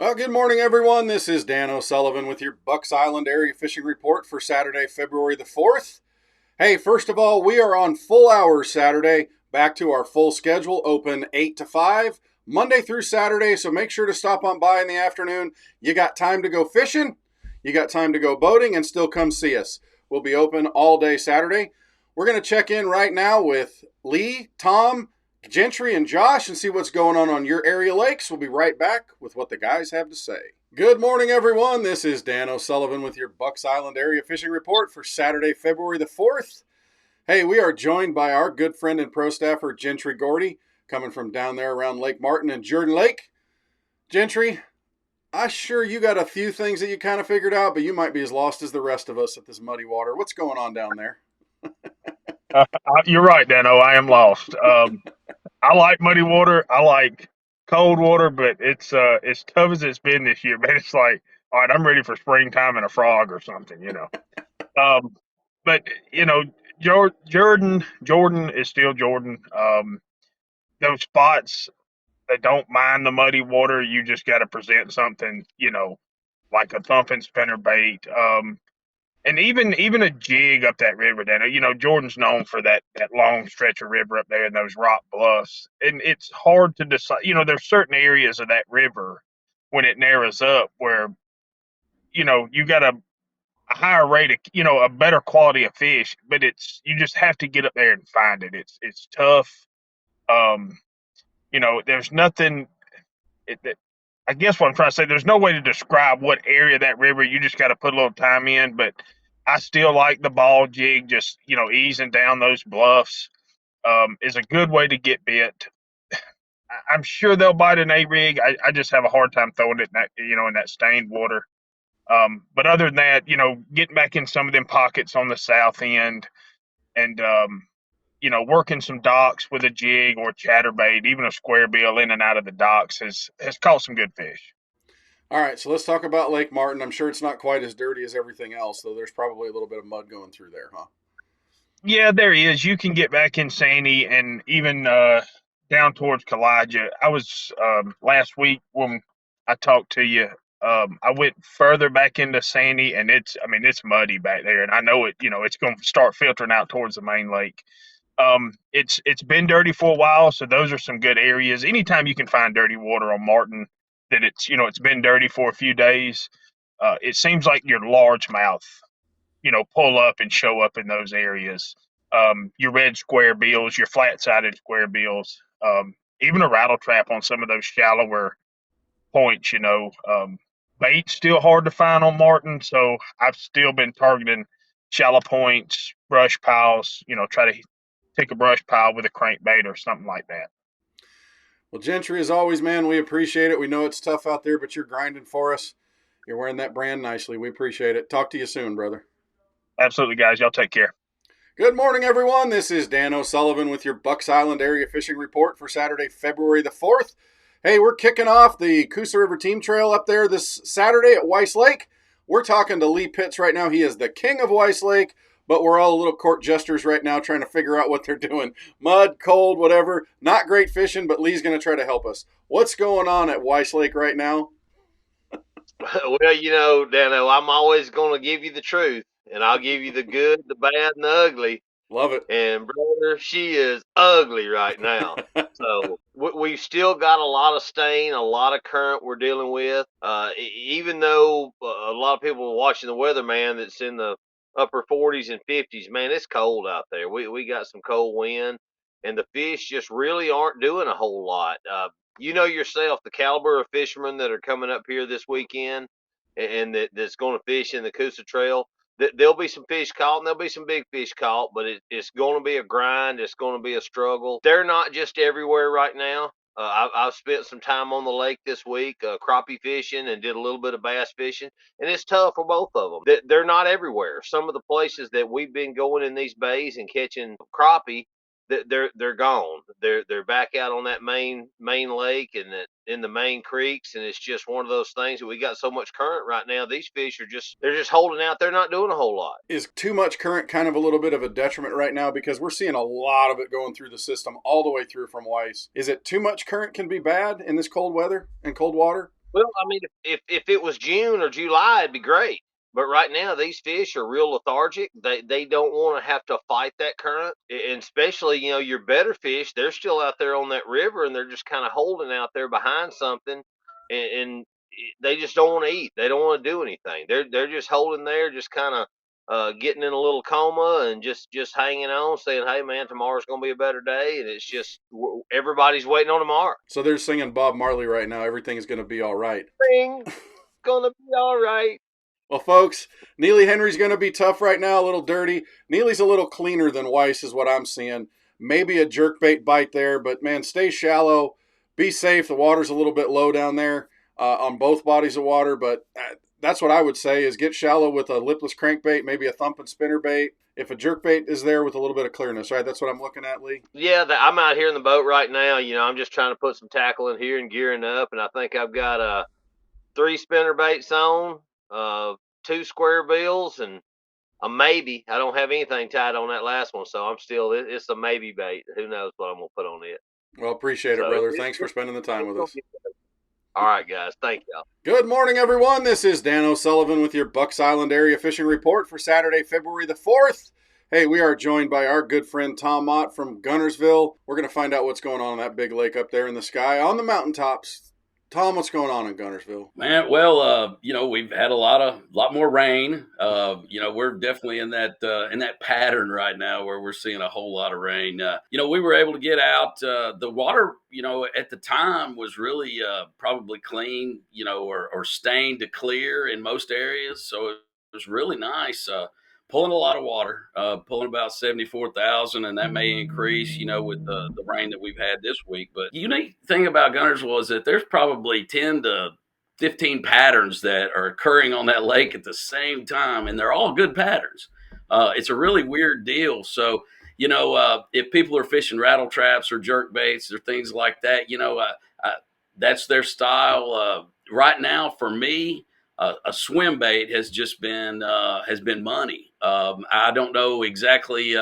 Well, good morning, everyone. This is Dan O'Sullivan with your Bucks Island Area Fishing Report for Saturday, February the 4th. Hey, first of all, we are on full hours Saturday, back to our full schedule, open 8 to 5, Monday through Saturday, so make sure to stop on by in the afternoon. You got time to go fishing, you got time to go boating, and still come see us. We'll be open all day Saturday. We're going to check in right now with Lee, Tom, Gentry, and Josh and see what's going on your area lakes. We'll be right back with what the guys have to say. Good morning, everyone. This is Dan O'Sullivan with your Bucks Island Area Fishing Report for Saturday, February the 4th. Hey, we are joined by our good friend and pro staffer, Gentry Gordy, coming from down there around Lake Martin and Jordan Lake. Gentry, I'm sure you got a few things that you kind of figured out, but you might be as lost as the rest of us at this muddy water. What's going on down there? You're right, Dano. I am lost. I like muddy water. I like cold water, but it's as tough as it's been this year, man. It's like, all right, I'm ready for springtime and a frog or something. Um, but Jordan is still Jordan. Those spots that don't mind the muddy water, you just got to present something, like a thumping spinner bait. And even a jig up that river, Dana. Jordan's known for that long stretch of river up there and those rock bluffs. And it's hard to decide. There's certain areas of that river when it narrows up where, you got a higher rate of, a better quality of fish, but you just have to get up there and find it. It's tough. Um, there's nothing. I guess what I'm trying to say, there's no way to describe what area of that river. You just got to put a little time in. But I still like the ball jig, just easing down those bluffs is a good way to get bit. I'm sure they'll bite an A rig. I just have a hard time throwing it in that stained water. But other than that, getting back in some of them pockets on the south end and working some docks with a jig or chatterbait, even a square bill in and out of the docks has caught some good fish. All right, so let's talk about Lake Martin. I'm sure it's not quite as dirty as everything else, though there's probably a little bit of mud going through there, huh? Yeah, there is. You can get back in Sandy and even down towards Kalija. I was last week when I talked to you. I went further back into Sandy, and it's muddy back there, and I know it's going to start filtering out towards the main lake. It's been dirty for a while, so those are some good areas. Anytime you can find dirty water on Martin, that it's been dirty for a few days. It seems like your largemouth pull up and show up in those areas. Your red square bills, your flat-sided square bills, even a rattle trap on some of those shallower points. Bait's still hard to find on Martin, so I've still been targeting shallow points, brush piles. Try to take a brush pile with a crankbait or something like that. Well, Gentry, as always, man, we appreciate it. We know it's tough out there, but you're grinding for us. You're wearing that brand nicely. We appreciate it. Talk to you soon, brother. Absolutely, guys. Y'all take care. Good morning, everyone. This is Dan O'Sullivan with your Bucks Island Area Fishing Report for Saturday, February the 4th. Hey, we're kicking off the Coosa River Team Trail up there this Saturday at Weiss Lake. We're talking to Lee Pitts right now. He is the king of Weiss Lake, but we're all little court jesters right now trying to figure out what they're doing. Mud, cold, whatever. Not great fishing, but Lee's going to try to help us. What's going on at Weiss Lake right now? Well, Dano, I'm always going to give you the truth, and I'll give you the good, the bad, and the ugly. Love it. And, brother, she is ugly right now. So we've still got a lot of stain, a lot of current we're dealing with. Even though a lot of people are watching the weather, man, that's in the upper 40s and 50s, man, it's cold out there. We got some cold wind, and the fish just really aren't doing a whole lot. You know yourself, the caliber of fishermen that are coming up here this weekend and that's going to fish in the Coosa Trail. There'll be some fish caught and there'll be some big fish caught, but it's going to be a grind. It's going to be a struggle. They're not just everywhere right now. I've spent some time on the lake this week, crappie fishing, and did a little bit of bass fishing, and it's tough for both of them. They're not everywhere. Some of the places that we've been going in these bays and catching crappie, they're gone. They're back out on that main lake and in the main creeks, and it's just one of those things that we got so much current right now. These fish they're just holding out. They're not doing a whole lot. Is too much current kind of a little bit of a detriment right now because we're seeing a lot of it going through the system all the way through from Weiss? Is it too much current can be bad in this cold weather and cold water? Well, I mean, if it was June or July, it'd be great. But right now, these fish are real lethargic. They don't want to have to fight that current, and especially your better fish. They're still out there on that river, and they're just kind of holding out there behind something, and they just don't want to eat. They don't want to do anything. They're just holding there, just kind of getting in a little coma and just hanging on, saying, "Hey, man, tomorrow's gonna be a better day." And it's just everybody's waiting on tomorrow. So they're singing Bob Marley right now. Everything's going to be all right. Things gonna be all right. Well, folks, Neely Henry's going to be tough right now, a little dirty. Neely's a little cleaner than Weiss is what I'm seeing. Maybe a jerkbait bite there, but man, stay shallow. Be safe. The water's a little bit low down there on both bodies of water, but that's what I would say is get shallow with a lipless crankbait, maybe a thumping spinnerbait. If a jerkbait is there with a little bit of clearness, right? That's what I'm looking at, Lee. Yeah, I'm out here in the boat right now. I'm just trying to put some tackle in here and gearing up, and I think I've got 3 spinner baits on, 2 square bills, and a maybe. I don't have anything tied on that last one, so I'm still. It's a maybe bait. Who knows what I'm gonna put on it? Well, appreciate it, So brother. Thanks for spending the time with us. all right, guys. Thank y'all. Good morning, everyone. This is Dan O'Sullivan with your Bucks Island Area Fishing Report for Saturday, February the 4th. Hey, we are joined by our good friend Tom Mott from Guntersville. We're going to find out what's going on in that big lake up there in the sky on the mountaintops. Tom, what's going on in Guntersville? Man, well, we've had a lot more rain. We're definitely in that pattern right now where we're seeing a whole lot of rain. We were able to get out. The water, at the time was really probably clean, or stained to clear in most areas. So it was really nice. Pulling a lot of water, pulling about 74,000, and that may increase, with the rain that we've had this week. But the unique thing about Guntersville is that there's probably 10 to 15 patterns that are occurring on that lake at the same time, and they're all good patterns. It's a really weird deal. So, if people are fishing rattle traps or jerk baits or things like that, that's their style. Right now, for me, a swim bait has just been money. I don't know exactly.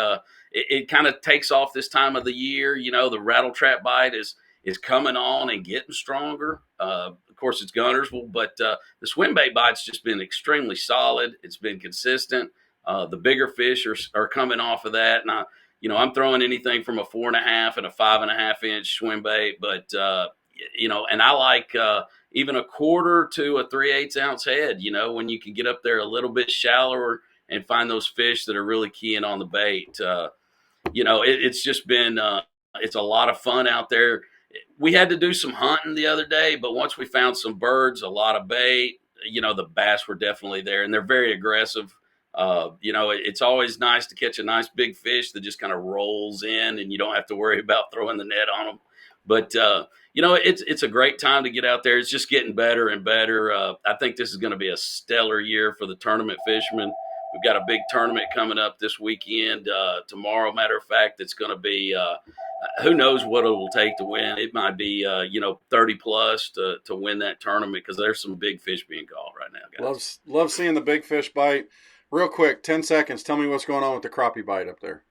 It kind of takes off this time of the year. The rattle trap bite is coming on and getting stronger. Of course, it's Guntersville, but the swim bait bite's just been extremely solid. It's been consistent. The bigger fish are coming off of that, and I'm throwing anything from a 4.5 and a 5.5 inch swim bait, but and I like. Even a quarter to a 3/8 ounce head, when you can get up there a little bit shallower and find those fish that are really keying on the bait. It's just been, it's a lot of fun out there. We had to do some hunting the other day, but once we found some birds, a lot of bait, the bass were definitely there, and they're very aggressive. It's always nice to catch a nice big fish that just kind of rolls in and you don't have to worry about throwing the net on them. But, it's a great time to get out there. It's just getting better and better. I think this is going to be a stellar year for the tournament fishermen. We've got a big tournament coming up this weekend. Tomorrow, matter of fact, it's going to be, who knows what it will take to win. It might be, 30 plus to win that tournament because there's some big fish being caught right now, guys. Love seeing the big fish bite. Real quick, 10 seconds. Tell me what's going on with the crappie bite up there.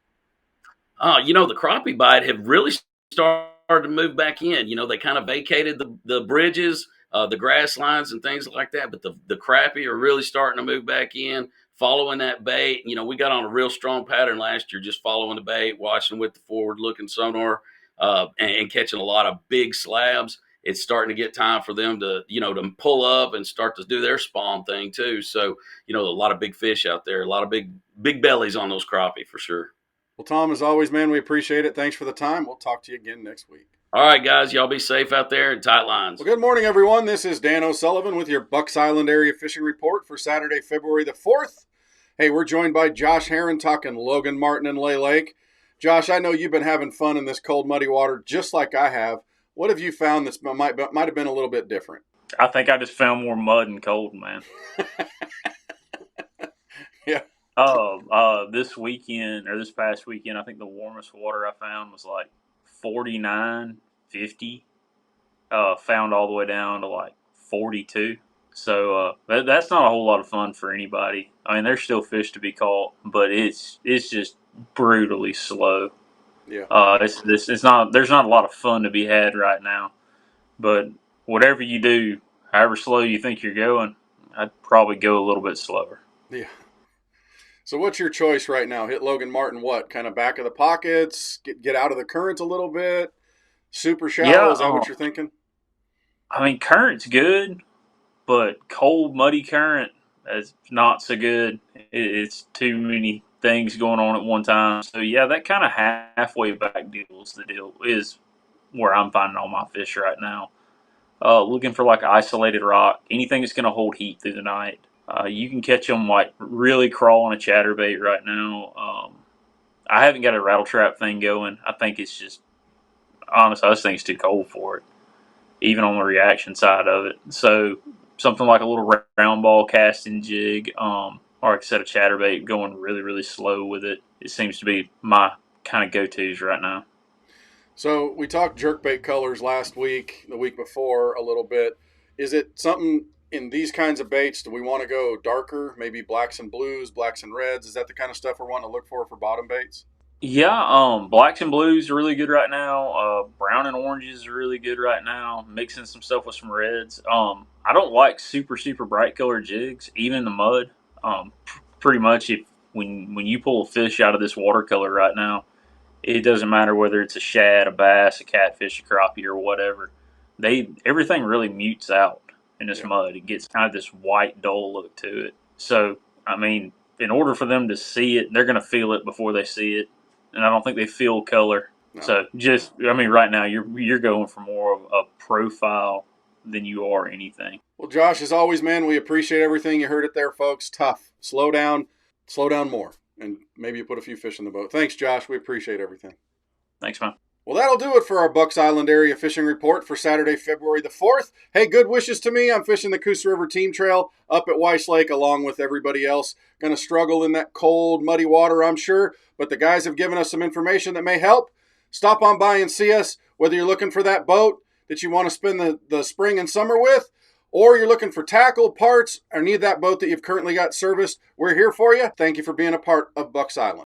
The crappie bite have really started to move back in. They kind of vacated the bridges, the grass lines and things like that, but the crappie are really starting to move back in, following that bait. We got on a real strong pattern last year, just following the bait, watching with the forward-looking sonar, and catching a lot of big slabs. It's starting to get time for them to pull up and start to do their spawn thing too. So, a lot of big fish out there, a lot of big bellies on those crappie for sure. Well, Tom, as always, man, we appreciate it. Thanks for the time. We'll talk to you again next week. All right, guys, y'all be safe out there and tight lines. Well, good morning, everyone. This is Dan O'Sullivan with your Bucks Island Area Fishing Report for Saturday, February the 4th. Hey, we're joined by Josh Herron talking Logan Martin and Lay Lake. Josh, I know you've been having fun in this cold, muddy water just like I have. What have you found that might have been a little bit different? I think I just found more mud and cold, man. Yeah. This past weekend, I think the warmest water I found was like 49, 50. Found all the way down to like 42. So that's not a whole lot of fun for anybody. I mean, there's still fish to be caught, but it's just brutally slow. Yeah. There's not a lot of fun to be had right now. But whatever you do, however slow you think you're going, I'd probably go a little bit slower. Yeah. So what's your choice right now? Hit Logan Martin what? Kind of back of the pockets, get out of the current a little bit, super shallow, Yeah, is that what you're thinking? I mean, current's good, but cold, muddy current is not so good. It's too many things going on at one time. So yeah, that kind of halfway back deal is where I'm finding all my fish right now. Looking for like isolated rock, anything that's going to hold heat through the night. You can catch them like really crawling a chatterbait right now. I haven't got a rattle trap thing going. I think it's just honestly, I just think it's too cold for it, even on the reaction side of it. So something like a little round ball casting jig, or like I said, a chatterbait going really, really slow with it. It seems to be my kind of go-tos right now. So we talked jerkbait colors last week, the week before a little bit. Is it something in these kinds of baits? Do we want to go darker, maybe blacks and blues, blacks and reds? Is that the kind of stuff we're wanting to look for bottom baits? Yeah, blacks and blues are really good right now. Brown and oranges are really good right now. Mixing some stuff with some reds. I don't like super super bright colored jigs, even in the mud. Pretty much, if when you pull a fish out of this watercolor right now, it doesn't matter whether it's a shad, a bass, a catfish, a crappie, or whatever. Everything really mutes out in this mud. It gets kind of this white dull look to it. So I mean, in order for them to see it, they're going to feel it before they see it, and I don't think they feel color. No. So right now you're going for more of a profile than you are anything. Well, Josh, as always, man, we appreciate everything. You heard it there, folks. Tough. Slow down more, and maybe you put a few fish in the boat. Thanks, Josh. We appreciate everything. Thanks, man. Well, that'll do it for our Bucks Island area fishing report for Saturday, February the 4th. Hey, good wishes to me. I'm fishing the Coosa River Team Trail up at Weiss Lake along with everybody else. Going to struggle in that cold, muddy water, I'm sure, but the guys have given us some information that may help. Stop on by and see us, whether you're looking for that boat that you want to spend the spring and summer with, or you're looking for tackle, parts, or need that boat that you've currently got serviced. We're here for you. Thank you for being a part of Bucks Island.